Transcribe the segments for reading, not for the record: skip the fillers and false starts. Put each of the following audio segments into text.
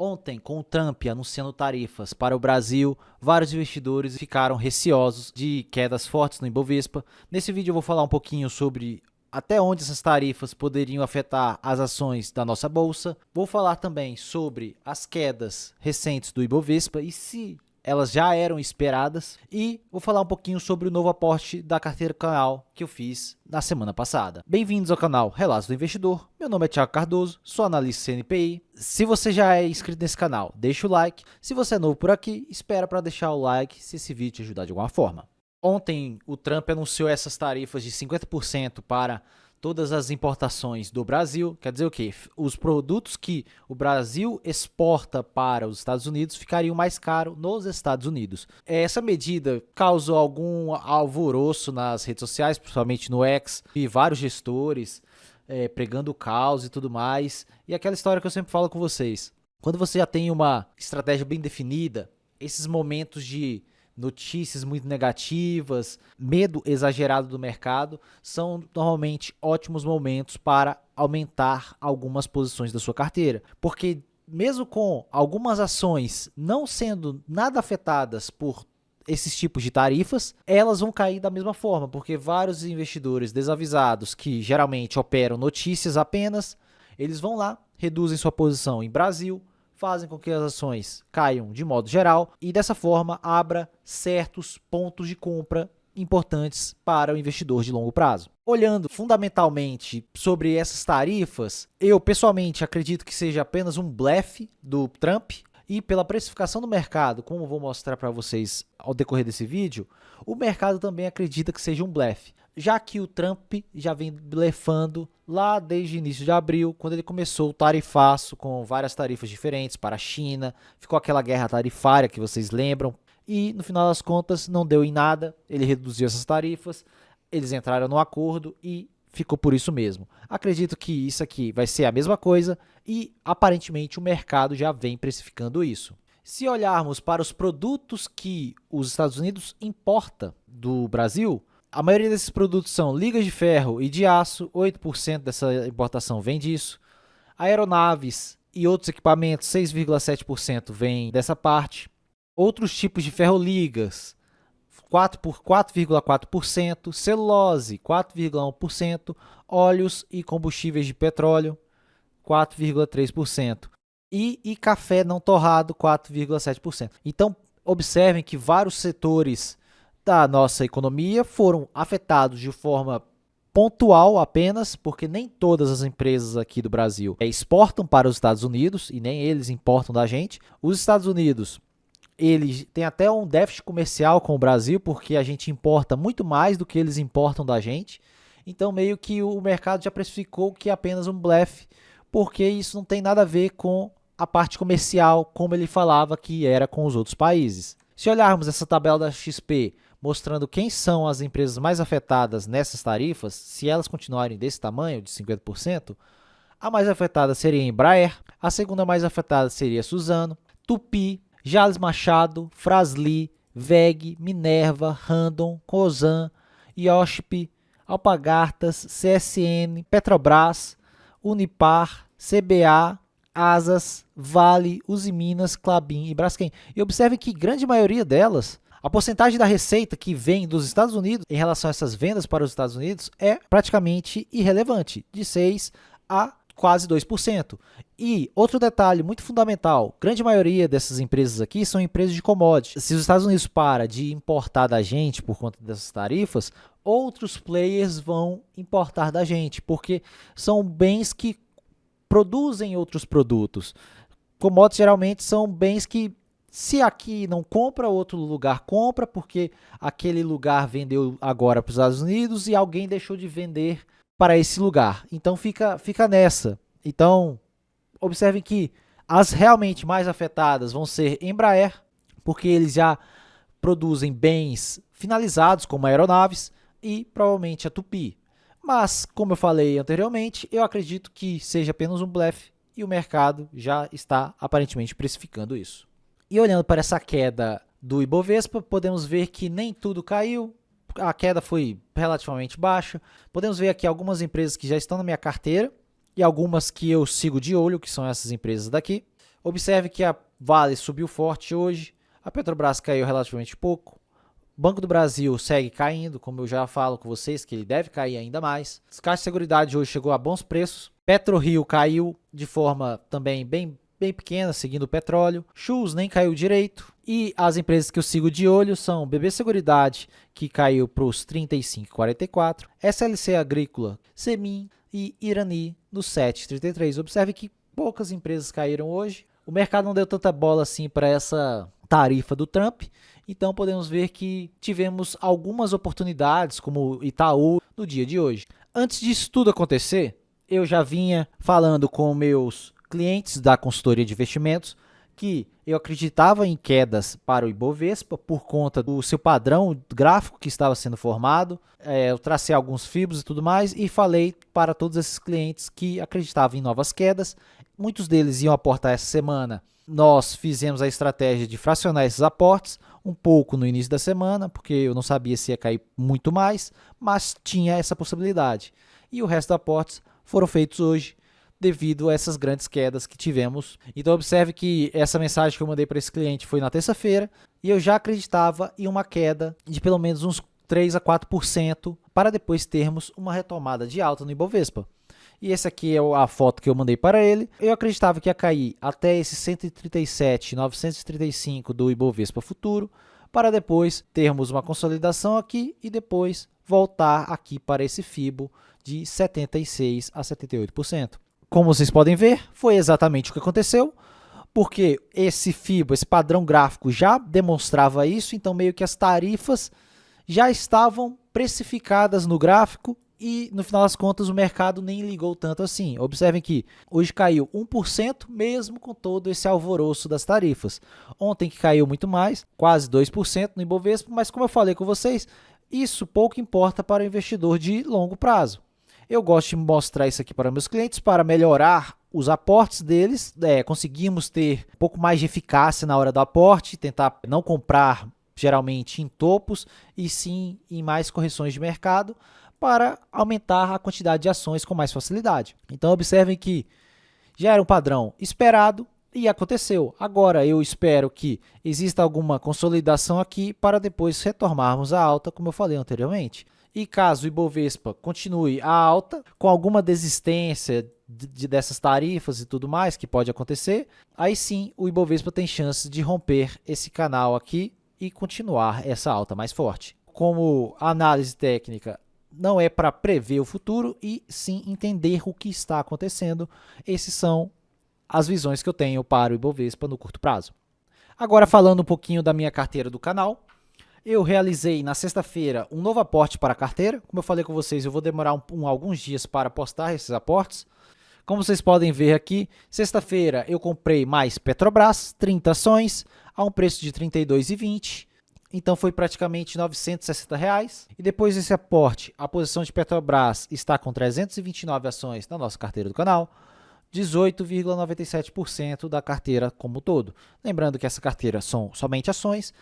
Ontem, com o Trump anunciando tarifas para o Brasil, vários investidores ficaram receosos de quedas fortes no Ibovespa. Nesse vídeo eu vou falar um pouquinho sobre até onde essas tarifas poderiam afetar as ações da nossa bolsa. Vou falar também sobre as quedas recentes do Ibovespa e se elas já eram esperadas, e vou falar um pouquinho sobre o novo aporte da carteira canal que eu fiz na semana passada. Bem-vindos ao canal Relatos do Investidor, meu nome é Thiago Cardoso, sou analista CNPI. Se você já é inscrito nesse canal, deixa o like. Se você é novo por aqui, espera para deixar o like se esse vídeo te ajudar de alguma forma. Ontem o Trump anunciou essas tarifas de 50% para todas as importações do Brasil. Quer dizer o quê? Os produtos que o Brasil exporta para os Estados Unidos ficariam mais caros nos Estados Unidos. Essa medida causou algum alvoroço nas redes sociais, principalmente no X, e vários gestores pregando o caos e tudo mais. E aquela história que eu sempre falo com vocês. Quando você já tem uma estratégia bem definida, esses momentos de notícias muito negativas, medo exagerado do mercado, são normalmente ótimos momentos para aumentar algumas posições da sua carteira. Porque mesmo com algumas ações não sendo nada afetadas por esses tipos de tarifas, elas vão cair da mesma forma, porque vários investidores desavisados que geralmente operam notícias apenas, eles vão lá, reduzem sua posição em Brasil, fazem com que as ações caiam de modo geral e dessa forma abra certos pontos de compra importantes para o investidor de longo prazo. Olhando fundamentalmente sobre essas tarifas, eu pessoalmente acredito que seja apenas um blefe do Trump e pela precificação do mercado, como vou mostrar para vocês ao decorrer desse vídeo, o mercado também acredita que seja um blefe, já que o Trump já vem blefando lá desde o início de abril, quando ele começou o tarifaço com várias tarifas diferentes para a China, ficou aquela guerra tarifária que vocês lembram, e no final das contas não deu em nada, ele reduziu essas tarifas, eles entraram no acordo e ficou por isso mesmo. Acredito que isso aqui vai ser a mesma coisa e aparentemente o mercado já vem precificando isso. Se olharmos para os produtos que os Estados Unidos importa do Brasil, a maioria desses produtos são ligas de ferro e de aço, 8% dessa importação vem disso. Aeronaves e outros equipamentos, 6,7% vem dessa parte. Outros tipos de ferroligas, 4,4%, celulose, 4,1%, óleos e combustíveis de petróleo, 4,3%. E café não torrado, 4,7%. Então, observem que vários setores da nossa economia foram afetados de forma pontual apenas, porque nem todas as empresas aqui do Brasil exportam para os Estados Unidos e nem eles importam da gente. Os Estados Unidos, eles têm até um déficit comercial com o Brasil, porque a gente importa muito mais do que eles importam da gente. Então, meio que o mercado já precificou que é apenas um blefe, porque isso não tem nada a ver com a parte comercial, como ele falava que era com os outros países. Se olharmos essa tabela da XP, mostrando quem são as empresas mais afetadas nessas tarifas, se elas continuarem desse tamanho, de 50%, a mais afetada seria a Embraer, a segunda mais afetada seria a Suzano, Tupi, Jalles Machado, Fras-le, WEG, Minerva, Randon, Cosan, IOSP, Alpargatas, CSN, Petrobras, Unipar, CBA, Asas, Vale, Usiminas, Klabin e Braskem. E observe que grande maioria delas, a porcentagem da receita que vem dos Estados Unidos em relação a essas vendas para os Estados Unidos é praticamente irrelevante, de 6 a quase 2%. E outro detalhe muito fundamental, grande maioria dessas empresas aqui são empresas de commodities. Se os Estados Unidos para de importar da gente por conta dessas tarifas, outros players vão importar da gente, porque são bens que produzem outros produtos. Commodities geralmente são bens que, se aqui não compra, outro lugar compra, porque aquele lugar vendeu agora para os Estados Unidos e alguém deixou de vender para esse lugar. Então fica nessa. Então, observem que as realmente mais afetadas vão ser Embraer, porque eles já produzem bens finalizados, como aeronaves, e provavelmente a Tupi. Mas, como eu falei anteriormente, eu acredito que seja apenas um blefe e o mercado já está aparentemente precificando isso. E olhando para essa queda do Ibovespa, podemos ver que nem tudo caiu, a queda foi relativamente baixa. Podemos ver aqui algumas empresas que já estão na minha carteira e algumas que eu sigo de olho, que são essas empresas daqui. Observe que a Vale subiu forte hoje, a Petrobras caiu relativamente pouco, Banco do Brasil segue caindo, como eu já falo com vocês, que ele deve cair ainda mais. As Caixa de Seguridade hoje chegou a bons preços. PetroRio caiu de forma também bem pequena, seguindo o petróleo. Chus nem caiu direito. E as empresas que eu sigo de olho são BB Seguridade, que caiu para os 35,44. SLC Agrícola, Semin e Irani no 7,33. Observe que poucas empresas caíram hoje. O mercado não deu tanta bola assim para essa tarifa do Trump. Então podemos ver que tivemos algumas oportunidades, como Itaú, no dia de hoje. Antes disso tudo acontecer, eu já vinha falando com meus clientes da consultoria de investimentos que eu acreditava em quedas para o Ibovespa por conta do seu padrão gráfico que estava sendo formado. Eu tracei alguns fibos e tudo mais e falei para todos esses clientes que acreditavam em novas quedas. Muitos deles iam aportar essa semana. Nós fizemos a estratégia de fracionar esses aportes um pouco no início da semana, porque eu não sabia se ia cair muito mais, mas tinha essa possibilidade. E o resto dos aportes foram feitos hoje, devido a essas grandes quedas que tivemos. Então observe que essa mensagem que eu mandei para esse cliente foi na terça-feira, e eu já acreditava em uma queda de pelo menos uns 3 a 4%, para depois termos uma retomada de alta no Ibovespa. E essa aqui é a foto que eu mandei para ele. Eu acreditava que ia cair até esse 137,935 do Ibovespa Futuro, para depois termos uma consolidação aqui e depois voltar aqui para esse FIBO de 76 a 78%. Como vocês podem ver, foi exatamente o que aconteceu, porque esse FIBO, esse padrão gráfico já demonstrava isso, então meio que as tarifas já estavam precificadas no gráfico. E no final das contas o mercado nem ligou tanto assim. Observem que hoje caiu 1% mesmo com todo esse alvoroço das tarifas. Ontem que caiu muito mais, quase 2% no Ibovespa, mas como eu falei com vocês, isso pouco importa para o investidor de longo prazo. Eu gosto de mostrar isso aqui para meus clientes para melhorar os aportes deles. Conseguimos ter um pouco mais de eficácia na hora do aporte, tentar não comprar geralmente em topos e sim em mais correções de mercado, para aumentar a quantidade de ações com mais facilidade. Então observem que já era um padrão esperado e aconteceu. Agora eu espero que exista alguma consolidação aqui para depois retomarmos a alta, como eu falei anteriormente. E caso o Ibovespa continue a alta, com alguma desistência dessas tarifas e tudo mais que pode acontecer, aí sim o Ibovespa tem chance de romper esse canal aqui e continuar essa alta mais forte. Como análise técnica não é para prever o futuro e sim entender o que está acontecendo. Essas são as visões que eu tenho para o Ibovespa no curto prazo. Agora falando um pouquinho da minha carteira do canal, eu realizei na sexta-feira um novo aporte para a carteira. Como eu falei com vocês, eu vou demorar alguns dias para postar esses aportes. Como vocês podem ver aqui, sexta-feira eu comprei mais Petrobras, 30 ações, a um preço de R$ 32,20. Então foi praticamente R$ 960 reais. E depois desse aporte, a posição de Petrobras está com 329 ações na nossa carteira do canal, 18,97% da carteira como um todo. Lembrando que essa carteira são somente ações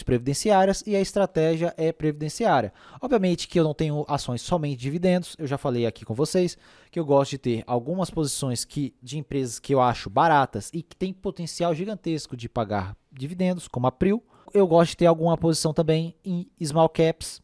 previdenciárias e a estratégia é previdenciária. Obviamente que eu não tenho ações somente de dividendos, eu já falei aqui com vocês que eu gosto de ter algumas posições de empresas que eu acho baratas e que têm potencial gigantesco de pagar dividendos, como a Prio. Eu gosto de ter alguma posição também em small caps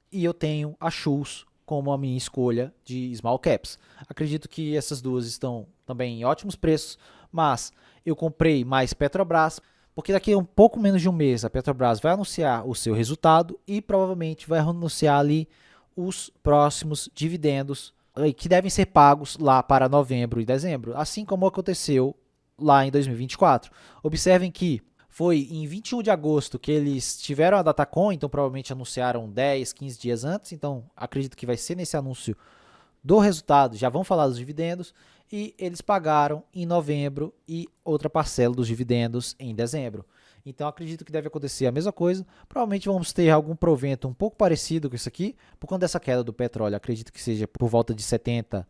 e eu tenho a Chus como a minha escolha de small caps. Acredito que essas duas estão também em ótimos preços, mas eu comprei mais Petrobras, porque daqui a um pouco menos de um mês a Petrobras vai anunciar o seu resultado e provavelmente vai anunciar ali os próximos dividendos que devem ser pagos lá para novembro e dezembro, assim como aconteceu lá em 2024. Observem que foi em 21 de agosto que eles tiveram a Datacom, então provavelmente anunciaram 10, 15 dias antes, então acredito que vai ser nesse anúncio do resultado, já vão falar dos dividendos, e eles pagaram em novembro e outra parcela dos dividendos em dezembro. Então acredito que deve acontecer a mesma coisa, provavelmente vamos ter algum provento um pouco parecido com isso aqui, por conta dessa queda do petróleo, acredito que seja por volta de 70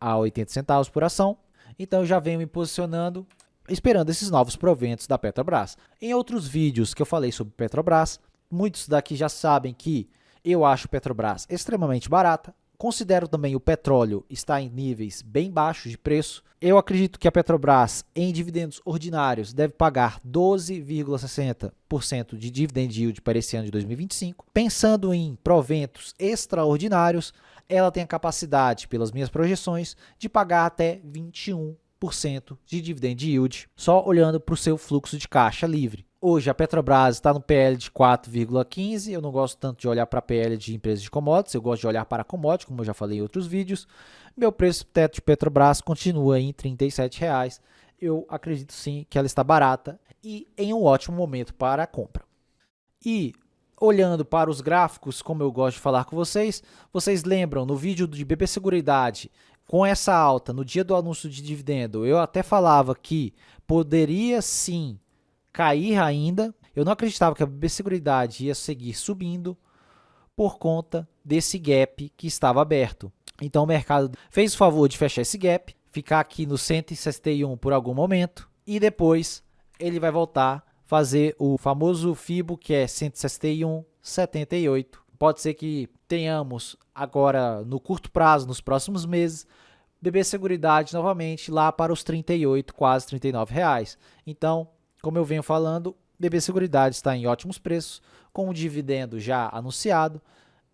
a 80 centavos por ação, então eu já venho me posicionando esperando esses novos proventos da Petrobras. Em outros vídeos que eu falei sobre Petrobras, muitos daqui já sabem que eu acho Petrobras extremamente barata. Considero também o petróleo está em níveis bem baixos de preço. Eu acredito que a Petrobras, em dividendos ordinários, deve pagar 12,60% de dividend yield para esse ano de 2025. Pensando em proventos extraordinários, ela tem a capacidade, pelas minhas projeções, de pagar até 21% de dividend yield, só olhando para o seu fluxo de caixa livre. Hoje a Petrobras está no PL de 4,15, eu não gosto tanto de olhar para PL de empresas de commodities, eu gosto de olhar para commodities, como eu já falei em outros vídeos. Meu preço teto de Petrobras continua em R$ 37,00, eu acredito sim que ela está barata e em um ótimo momento para a compra. E olhando para os gráficos, como eu gosto de falar com vocês, vocês lembram no vídeo de BB Seguridade, com essa alta no dia do anúncio de dividendo, eu até falava que poderia sim cair ainda. Eu não acreditava que a BB Seguridade ia seguir subindo por conta desse gap que estava aberto. Então o mercado fez o favor de fechar esse gap, ficar aqui no 161 por algum momento e depois ele vai voltar fazer o famoso FIBO, que é 161,78. Pode ser que tenhamos agora no curto prazo, nos próximos meses, BB Seguridade novamente lá para os 38, quase R$ 39,00. Então, como eu venho falando, BB Seguridade está em ótimos preços, com o dividendo já anunciado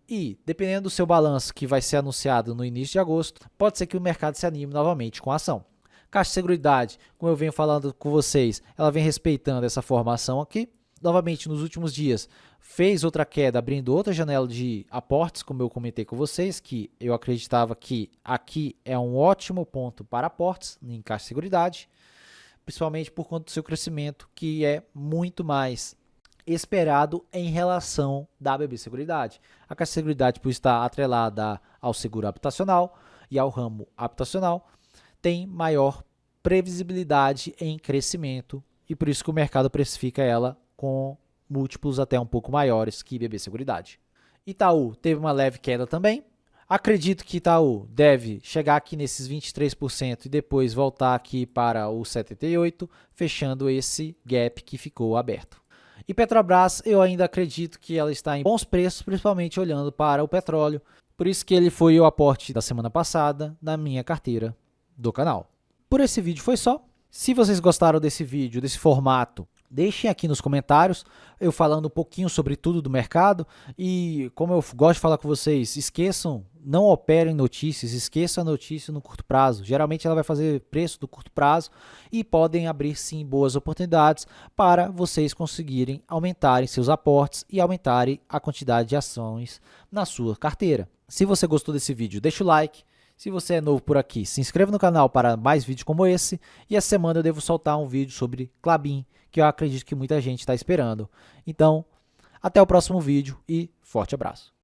e, dependendo do seu balanço que vai ser anunciado no início de agosto, pode ser que o mercado se anime novamente com a ação. Caixa Seguridade, como eu venho falando com vocês, ela vem respeitando essa formação aqui. Novamente, nos últimos dias, fez outra queda, abrindo outra janela de aportes, como eu comentei com vocês, que eu acreditava que aqui é um ótimo ponto para aportes em Caixa Seguridade, principalmente por conta do seu crescimento, que é muito mais esperado em relação da BB Seguridade. A Caixa Seguridade, por estar atrelada ao seguro habitacional e ao ramo habitacional, tem maior previsibilidade em crescimento e por isso que o mercado precifica ela com múltiplos até um pouco maiores que BB Seguridade. Itaú teve uma leve queda também. Acredito que Itaú deve chegar aqui nesses 23% e depois voltar aqui para os 78%, fechando esse gap que ficou aberto. E Petrobras, eu ainda acredito que ela está em bons preços, principalmente olhando para o petróleo. Por isso que ele foi o aporte da semana passada na minha carteira do canal. Por esse vídeo foi só. Se vocês gostaram desse vídeo, desse formato, deixem aqui nos comentários, eu falando um pouquinho sobre tudo do mercado e como eu gosto de falar com vocês, esqueçam, não operem notícias, esqueçam a notícia no curto prazo. Geralmente ela vai fazer preço do curto prazo e podem abrir sim boas oportunidades para vocês conseguirem aumentarem seus aportes e aumentarem a quantidade de ações na sua carteira. Se você gostou desse vídeo, deixa o like. Se você é novo por aqui, se inscreva no canal para mais vídeos como esse. E essa semana eu devo soltar um vídeo sobre Klabin, que eu acredito que muita gente está esperando. Então, até o próximo vídeo e forte abraço.